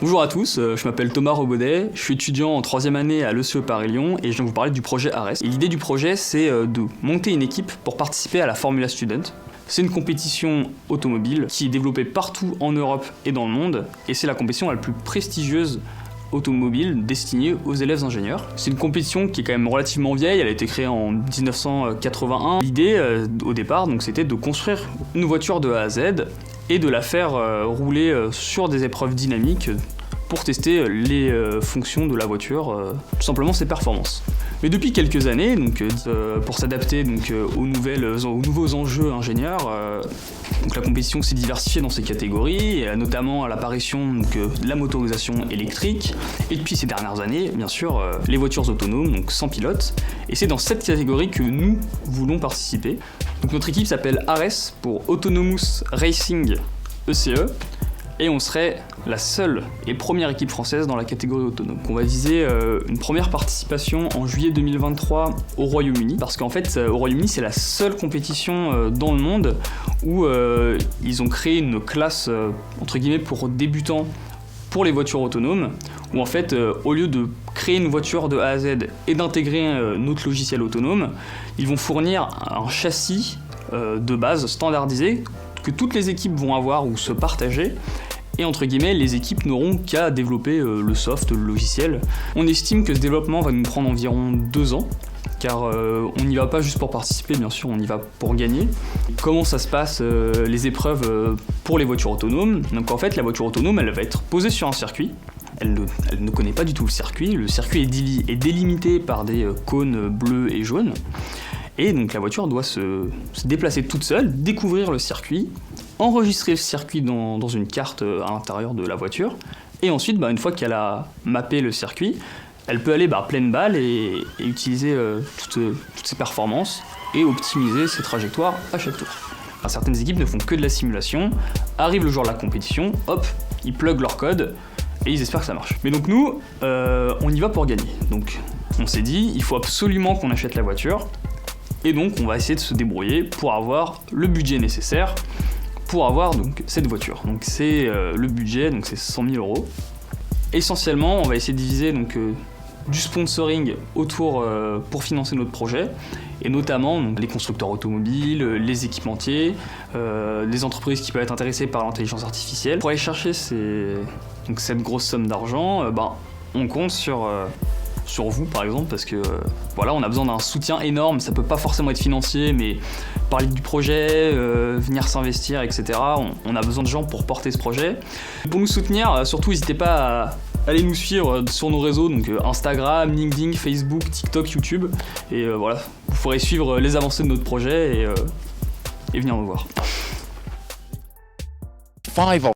Bonjour à tous, je m'appelle Thomas Robaudet, je suis étudiant en 3e année à l'ECE Paris-Lyon et je viens vous parler du projet ARES. Et l'idée du projet, c'est de monter une équipe pour participer à la Formula Student. C'est une compétition automobile qui est développée partout en Europe et dans le monde, et c'est la compétition la plus prestigieuse automobile destinée aux élèves ingénieurs. C'est une compétition qui est quand même relativement vieille, elle a été créée en 1981. L'idée au départ, donc, c'était de construire une voiture de A à Z et de la faire rouler sur des épreuves dynamiques pour tester les fonctions de la voiture, tout simplement ses performances. Mais depuis quelques années, pour s'adapter aux nouveaux enjeux ingénieurs, la compétition s'est diversifiée dans ces catégories, et notamment à l'apparition de la motorisation électrique, et depuis ces dernières années, bien sûr, les voitures autonomes, donc sans pilote, et c'est dans cette catégorie que nous voulons participer. Donc notre équipe s'appelle ARES pour Autonomous Racing ECE, et on serait la seule et première équipe française dans la catégorie autonome. On va viser une première participation en juillet 2023 au Royaume-Uni, parce qu'en fait, au Royaume-Uni, c'est la seule compétition dans le monde où ils ont créé une classe, entre guillemets, pour débutants pour les voitures autonomes, où en fait, au lieu de créer une voiture de A à Z et d'intégrer notre logiciel autonome, ils vont fournir un châssis de base standardisé que toutes les équipes vont avoir ou se partager. Et entre guillemets, les équipes n'auront qu'à développer le soft, le logiciel. On estime que ce développement va nous prendre environ 2 ans, car on n'y va pas juste pour participer, bien sûr, on y va pour gagner. Comment ça se passe, les épreuves pour les voitures autonomes? Donc en fait, la voiture autonome, elle va être posée sur un circuit. Elle ne connaît pas du tout le circuit. Le circuit est délimité par des cônes bleus et jaunes. Et donc la voiture doit se déplacer toute seule, découvrir le circuit, enregistrer le circuit dans une carte à l'intérieur de la voiture, et ensuite, une fois qu'elle a mappé le circuit, elle peut aller pleine balle et utiliser toutes ses performances et optimiser ses trajectoires à chaque tour. Certaines équipes ne font que de la simulation, arrive le jour de la compétition, hop, ils pluguent leur code et ils espèrent que ça marche. Mais donc nous, on y va pour gagner. Donc on s'est dit, il faut absolument qu'on achète la voiture. Et donc on va essayer de se débrouiller pour avoir le budget nécessaire pour avoir cette voiture. Donc c'est le budget, donc c'est 100 000 €. Essentiellement, on va essayer de diviser du sponsoring autour pour financer notre projet, et notamment les constructeurs automobiles, les équipementiers, les entreprises qui peuvent être intéressées par l'intelligence artificielle. Pour aller chercher cette grosse somme d'argent, on compte sur vous par exemple, parce que on a besoin d'un soutien énorme. Ça peut pas forcément être financier, mais parler du projet, venir s'investir, etc. On a besoin de gens pour porter ce projet. Pour nous soutenir, surtout n'hésitez pas à aller nous suivre sur nos réseaux, donc Instagram, LinkedIn, Facebook, TikTok, YouTube, et vous pourrez suivre les avancées de notre projet et venir nous voir.